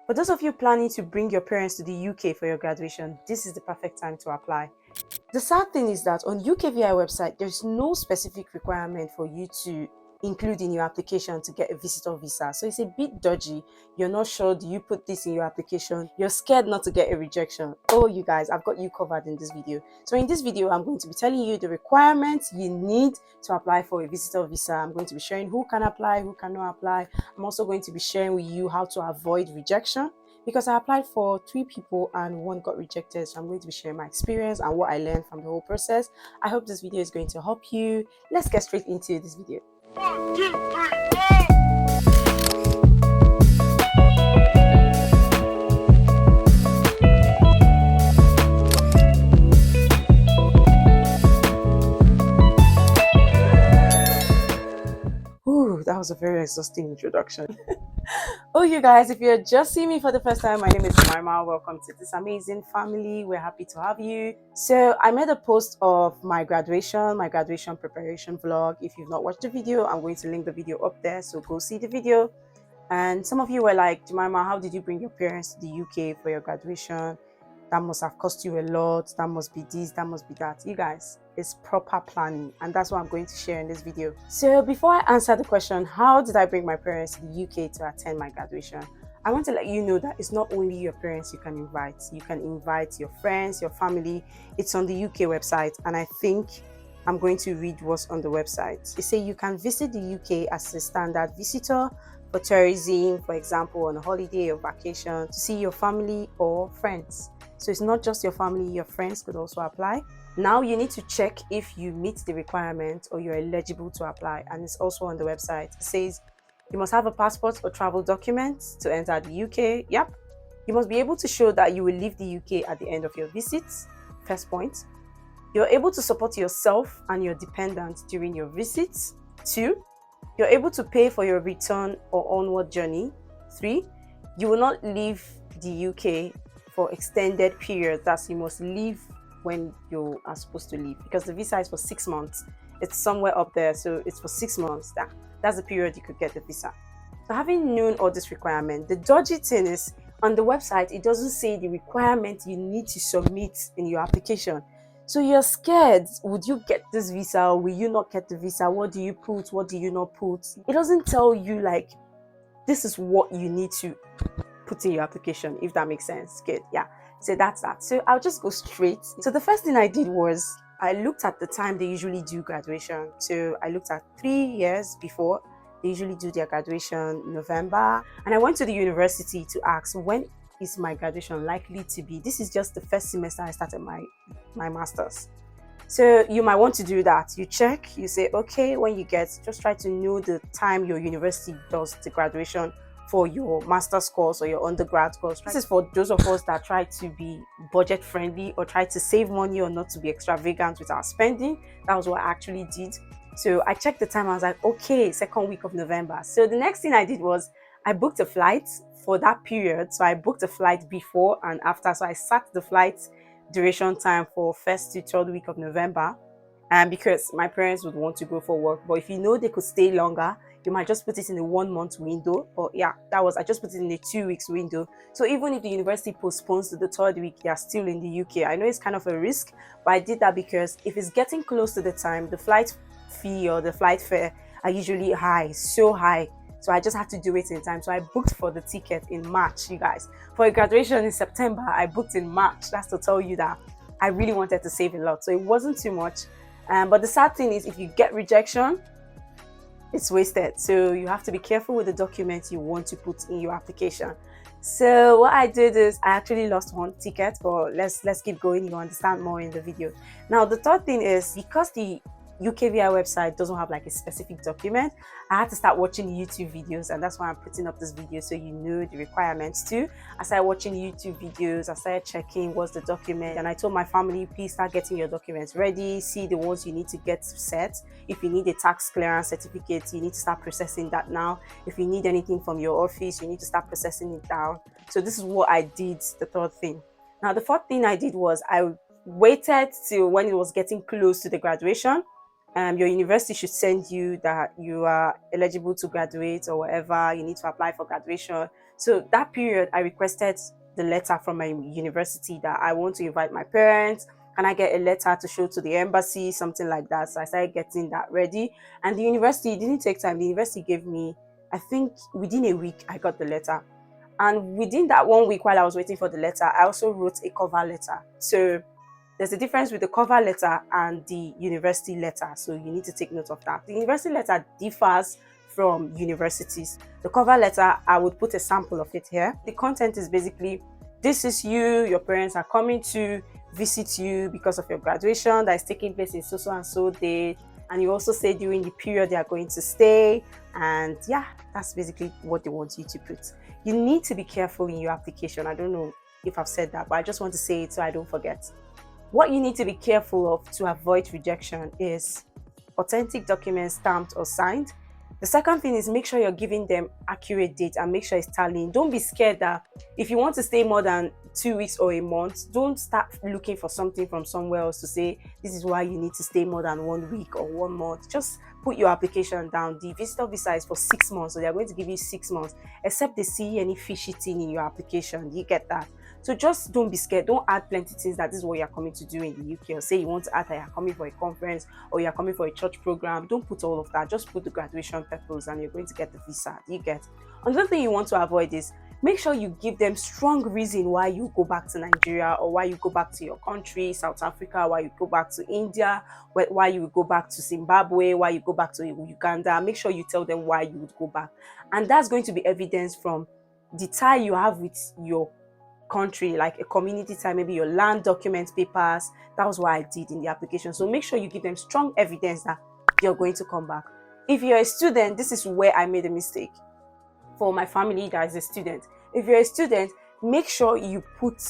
For those of you planning to bring your parents to the UK for your graduation, this is the perfect time to apply. The sad thing is that on UKVI website, there's no specific requirement for you to include in your application to get a visitor visa. So it's a bit dodgy. You're not sure, do you put this in your application? You're scared not to get a rejection. Oh, you guys, I've got you covered in this video. So in this video, I'm going to be telling you the requirements you need to apply for a visitor visa. I'm going to be sharing who can apply, who cannot apply. I'm also going to be sharing with you how to avoid rejection, because I applied for 3 people and 1 got rejected. So I'm going to be sharing my experience and what I learned from the whole process. I hope this video is going to help you. Let's get straight into this video. 1, 2, 3, go! Ooh, that was a very exhausting introduction. Oh, you guys, if you're just seeing me for the first time, my name is Jemima. Welcome to this amazing family. We're happy to have you. So I made a post of my graduation preparation vlog. If you've not watched the video, I'm going to link the video up there, so go see the video. And some of you were like, Jemima, how did you bring your parents to the UK for your graduation? That must have cost you a lot. That must be this, that must be that. You guys, it's proper planning, and that's what I'm going to share in this video. So before I answer the question, how did I bring my parents to the UK to attend my graduation? I want to let you know that it's not only your parents you can invite. You can invite your friends, your family. It's on the UK website, and I think I'm going to read what's on the website. It says you can visit the UK as a standard visitor for tourism, for example, on a holiday or vacation, to see your family or friends. So it's not just your family, your friends could also apply. Now you need to check if you meet the requirement or you're eligible to apply, and it's also on the website. It says you must have a passport or travel documents to enter the UK. Yep. You must be able to show that you will leave the UK at the end of your visit. First point. You're able to support yourself and your dependents during your visits. 2. You're able to pay for your return or onward journey. 3. You will not leave the UK for extended periods. That's, you must leave when you are supposed to leave, because the visa is for 6 months. It's somewhere up there, so it's for 6 months. That's the period you could get the visa. So having known all this requirement, the dodgy thing is on the website, it doesn't say the requirement you need to submit in your application. So you're scared, would you get this visa? Will you not get the visa? What do you put? What do you not put? It doesn't tell you like, this is what you need to put in your application, if that makes sense. Good. Yeah. So that's that. So I'll just go straight. So the first thing I did was I looked at the time they usually do graduation. So I looked at 3 years before. They usually do their graduation November. And I went to the university to ask, when is my graduation likely to be? This is just the first semester I started my master's. So you might want to do that. You check, you say, okay, when you get, just try to know the time your university does the graduation for your master's course or your undergrad course. This is for those of us that try to be budget friendly or try to save money or not to be extravagant with our spending. That was what I actually did. So I checked the time. I was like, okay, 2nd week of November. So the next thing I did was I booked a flight for that period. So I booked a flight before and after. So I set the flight duration time for 1st to 3rd week of November. And because my parents would want to go for work, but if you know they could stay longer, you might just put it in a 1 month window. Or yeah, I just put it in a 2 weeks window. So even if the university postpones to the 3rd week, they are still in the UK. I know it's kind of a risk, but I did that because if it's getting close to the time, the flight fee or the flight fare are usually high, so high. So I just had to do it in time. So I booked for the ticket in March, you guys. For a graduation in September, I booked in March. That's to tell you that I really wanted to save a lot. So it wasn't too much. But the sad thing is, if you get rejection, it's wasted. So you have to be careful with the documents you want to put in your application. So what I did is I actually lost 1 ticket, but let's keep going. You'll understand more in the video. Now, the third thing is, because the UKVI website doesn't have like a specific document, I had to start watching YouTube videos, and that's why I'm putting up this video, so you know the requirements too. I started watching YouTube videos, I started checking what's the document, and I told my family, please start getting your documents ready, see the ones you need to get set. If you need a tax clearance certificate, you need to start processing that now. If you need anything from your office, you need to start processing it down. So this is what I did, the third thing. Now the fourth thing I did was I waited till when it was getting close to the graduation. Your university should send you that you are eligible to graduate or whatever. You need to apply for graduation. So that period, I requested the letter from my university that I want to invite my parents. Can I get a letter to show to the embassy, something like that? So I started getting that ready. And the university, it didn't take time. The university gave me, I think within a week, I got the letter. And within that 1 week while I was waiting for the letter, I also wrote a cover letter. So there's a difference with the cover letter and the university letter. So you need to take note of that. The university letter differs from universities. The cover letter, I would put a sample of it here. The content is basically, this is you, your parents are coming to visit you because of your graduation that is taking place in so and so date. And you also say during the period they are going to stay. And yeah, that's basically what they want you to put. You need to be careful in your application. I don't know if I've said that, but I just want to say it so I don't forget. What you need to be careful of to avoid rejection is authentic documents stamped or signed. The second thing is make sure you're giving them accurate dates and make sure it's tallying. Don't be scared that if you want to stay more than 2 weeks or a month, don't start looking for something from somewhere else to say this is why you need to stay more than 1 week or 1 month. Just put your application down. The visitor visa is for 6 months, so they're going to give you 6 months, except they see any fishy thing in your application. You get that? So just don't be scared. Don't add plenty things that this is what you're coming to do in the UK, or say you want to add that you're coming for a conference or you're coming for a church program. Don't put all of that. Just put the graduation purpose and you're going to get the visa. You get? Another thing you want to avoid is make sure you give them strong reason why you go back to Nigeria or why you go back to your country, South Africa, why you go back to India, why you go back to Zimbabwe, why you go back to Uganda. Make sure you tell them why you would go back. And that's going to be evidence from the tie you have with your country, like a community tie, maybe your land document papers. That was what I did in the application. So make sure you give them strong evidence that you're going to come back. If you're a student, this is where I made a mistake. For my family that is a student, if you're a student, make sure you put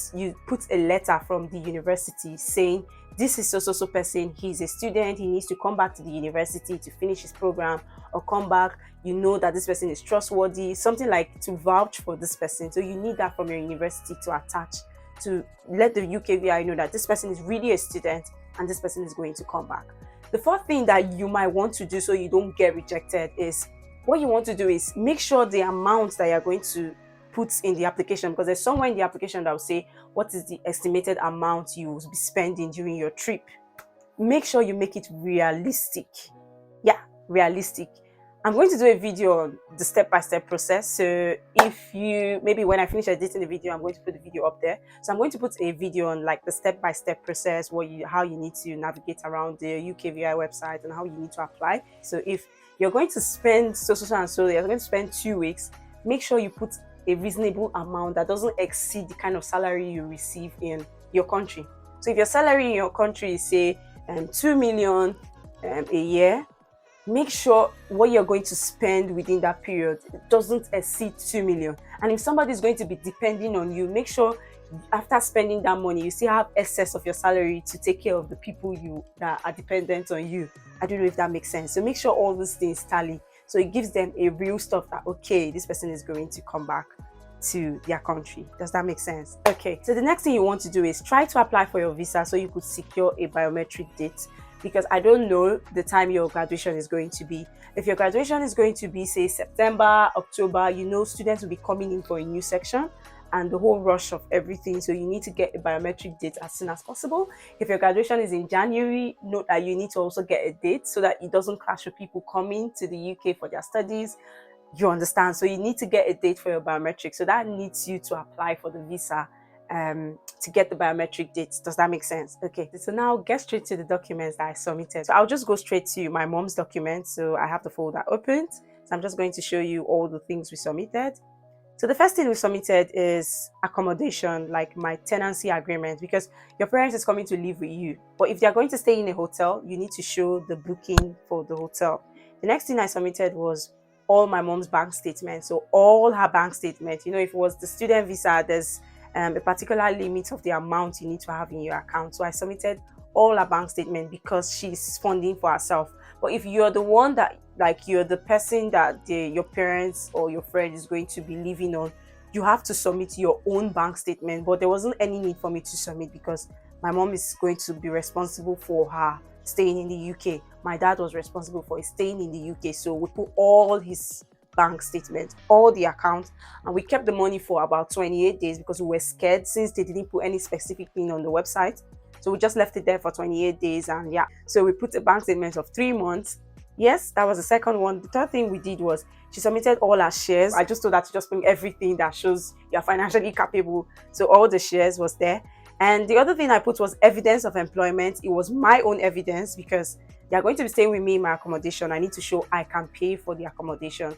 a letter from the university saying this is so person, he's a student, he needs to come back to the university to finish his program or come back. You know that this person is trustworthy, something like to vouch for this person. So you need that from your university to attach to let the UKVI know that this person is really a student and this person is going to come back. The fourth thing that you might want to do so you don't get rejected is what you want to do is make sure the amount that you're going to put in the application, because there's somewhere in the application that will say what is the estimated amount you will be spending during your trip. Make sure you make it realistic. Yeah, realistic. I'm going to do a video on the step-by-step process. So if you, maybe when I finish editing the video, I'm going to put the video up there. So I'm going to put a video on like the step-by-step process, how you need to navigate around the UKVI website and how you need to apply. So if you're going to spend so you're going to spend 2 weeks, make sure you put a reasonable amount that doesn't exceed the kind of salary you receive in your country. So if your salary in your country is say 2 million a year, make sure what you're going to spend within that period doesn't exceed 2 million. And if somebody is going to be depending on you, make sure after spending that money, you still have excess of your salary to take care of the people that are dependent on you. I don't know if that makes sense. So make sure all these things tally. So it gives them a real stuff that, okay, this person is going to come back to their country. Does that make sense? Okay, so the next thing you want to do is try to apply for your visa so you could secure a biometric date, because I don't know the time your graduation is going to be. If your graduation is going to be, say, September, October, you know students will be coming in for a new section and the whole rush of everything. So you need to get a biometric date as soon as possible. If your graduation is in January, note that you need to also get a date so that it doesn't clash with people coming to the UK for their studies. You understand? So you need to get a date for your biometric. So that needs you to apply for the visa to get the biometric date. Does that make sense? Okay, so now get straight to the documents that I submitted. So I'll just go straight to my mom's documents. So I have the folder opened. So I'm just going to show you all the things we submitted. So the first thing we submitted is accommodation, like my tenancy agreement, because your parents is coming to live with you. But if they're going to stay in a hotel, you need to show the booking for the hotel. The next thing I submitted was all my mom's bank statements. So all her bank statements. You know, if it was the student visa, there's a particular limit of the amount you need to have in your account. So I submitted all her bank statement because she's funding for herself. But if you're the one that, like, you're the person that your parents or your friend is going to be living on, you have to submit your own bank statement. But there wasn't any need for me to submit because my mom is going to be responsible for her staying in the UK. My dad was responsible for his staying in the UK. So we put all his bank statement, all the accounts, and we kept the money for about 28 days because we were scared since they didn't put any specific thing on the website. So we just left it there for 28 days, and yeah, so we put a bank statement of 3 months. Yes, that was the second one. The third thing we did was she submitted all her shares. I just told her to just bring everything that shows you're financially capable. So all the shares was there. And the other thing I put was evidence of employment. It was my own evidence because they are going to be staying with me in my accommodation. I need to show I can pay for the accommodation.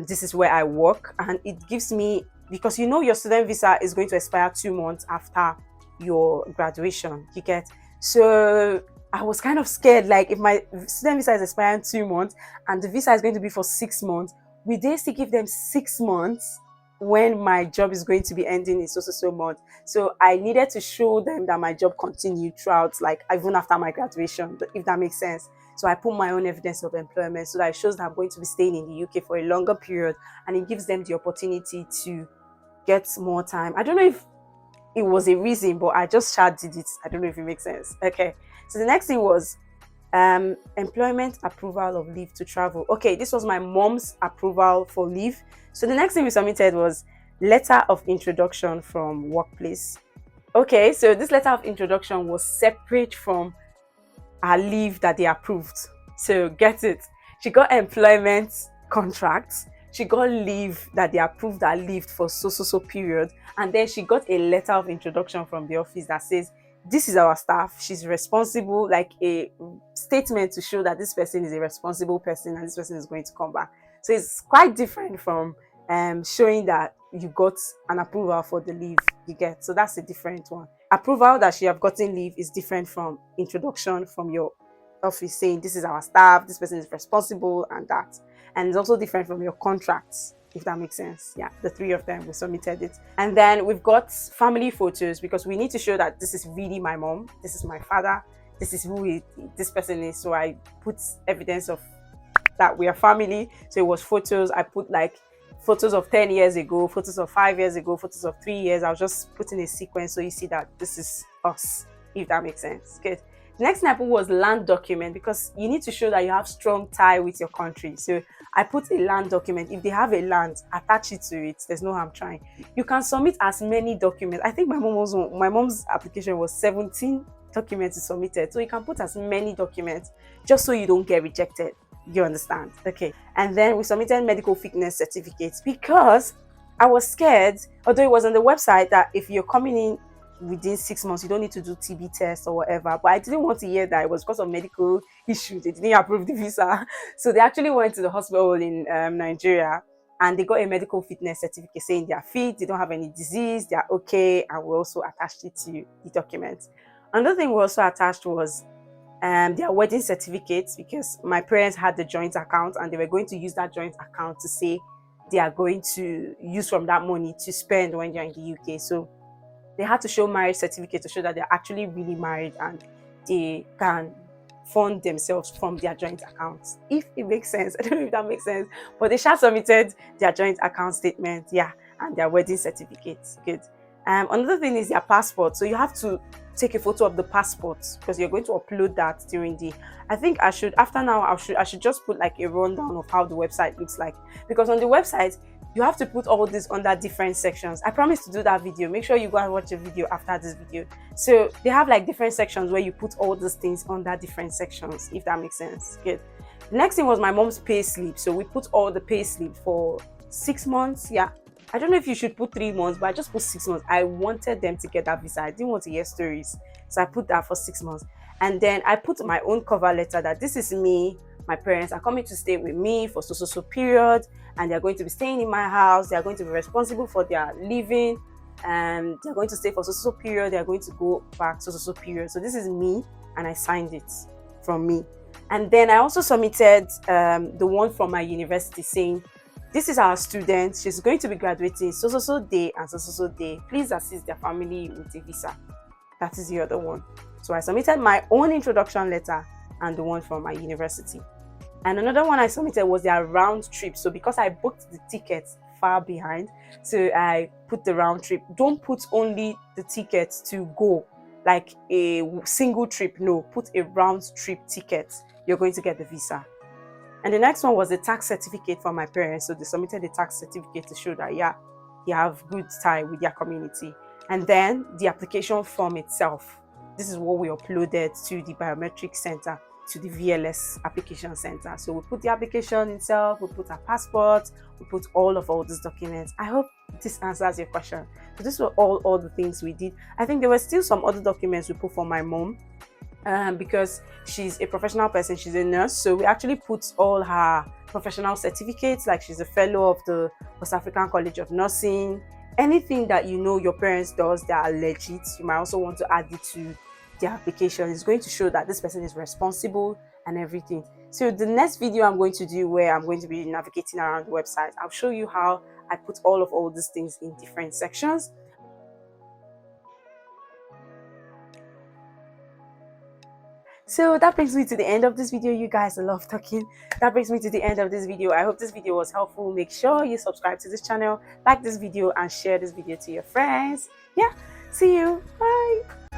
This is where I work, and it gives me, because you know your student visa is going to expire 2 months after your graduation, you get. So I was kind of scared, like if my student visa is expiring 2 months and the visa is going to be for 6 months, will they still give them 6 months when my job is going to be ending in so month? So I needed to show them that my job continued throughout, like even after my graduation, if that makes sense. So I put my own evidence of employment so that it shows that I'm going to be staying in the UK for a longer period, and it gives them the opportunity to get more time. I don't know if it was a reason, but I just did it. I don't know if it makes sense. Okay, so the next thing was employment approval of leave to travel. Okay, this was my mom's approval for leave. So the next thing we submitted was letter of introduction from workplace. Okay, so this letter of introduction was separate from her leave that they approved. So get it, she got employment contracts, she got leave that they approved her leave for so period, and then she got a letter of introduction from the office that says this is our staff, she's responsible, like a statement to show that this person is a responsible person and this person is going to come back. So it's quite different from showing that you got an approval for the leave, you get. So that's a different one. Approval that she have gotten leave is different from introduction from your office saying this is our staff, this person is responsible, and that. And it's also different from your contracts, if that makes sense. Yeah, the three of them, we submitted it. And then we've got family photos because we need to show that this is really my mom, this is my father, this is who this person is. So I put evidence of that we are family. So it was photos. I put like photos of 10 years ago, photos of 5 years ago, photos of 3 years. I was just putting a sequence so you see that this is us, if that makes sense. Good. The next thing I put was land document because you need to show that you have strong tie with your country. So I put a land document. If they have a land, attach it to it. There's no harm trying. You can submit as many documents. I think my mom's application was 17 documents submitted. So you can put as many documents just so you don't get rejected. You understand? Okay. And then we submitted medical fitness certificates because I was scared, although it was on the website, that if you're coming in within 6 months, you don't need to do TB tests or whatever. But I didn't want to hear that it was because of medical issues. They didn't approve the visa. So they actually went to the hospital in Nigeria and they got a medical fitness certificate saying they are fit, they don't have any disease, they are okay. And we also attached it to the document. Another thing we also attached was their wedding certificates because my parents had the joint account and they were going to use that joint account to say they are going to use from that money to spend when they're in the UK. So they had to show marriage certificate to show that they're actually really married and they can fund themselves from their joint accounts, if it makes sense. I don't know if that makes sense, but they submitted their joint account statement, yeah, and their wedding certificates. Good. Another thing is their passport. So you have to take a photo of the passport because you're going to upload that during the, I think I should, after now, I should just put like a rundown of how the website looks like, because on the website you have to put all this under different sections. I promise to do that video. Make sure you go and watch the video after this video. So they have like different sections where you put all these things under different sections, if that makes sense. Good. The next thing was my mom's pay slip. So we put all the pay slip for 6 months. Yeah, I don't know if you should put 3 months, but I just put 6 months. I wanted them to get that visa. I didn't want to hear stories, so I put that for 6 months. And then I put my own cover letter that this is me, my parents are coming to stay with me for so period, and they're going to be staying in my house, they're going to be responsible for their living, and they're going to stay for so period, they're going to go back so period. So this is me, and I signed it from me. And then I also submitted the one from my university saying this is our student, she's going to be graduating so day and so day, please assist their family with a visa. That is the other one. So I submitted my own introduction letter and the one from my university. And another one I submitted was their round trip. So because I booked the tickets far behind, so I put the round trip. Don't put only the tickets to go, like a single trip. No, put a round trip ticket. You're going to get the visa. And the next one was the tax certificate from my parents. So they submitted the tax certificate to show that, yeah, they have good tie with their community. And then the application form itself. This is what we uploaded to the biometric center, to the VLS application center. So we put the application itself, we put our passport, we put all these documents. I hope this answers your question. So this were all the things we did. I think there were still some other documents we put for my mom, because she's a professional person, she's a nurse. So we actually put all her professional certificates, like she's a fellow of the West African College of Nursing. Anything that you know your parents does that are legit, you might also want to add it to the application. It's going to show that this person is responsible and everything. So the next video I'm going to do, where I'm going to be navigating around the website, I'll show you how I put all these things in different sections. So that brings me to the end of this video. You guys, I love talking. That brings me to the end of this video. I hope this video was helpful. Make sure you subscribe to this channel, like this video, and share this video to your friends. Yeah, see you. Bye.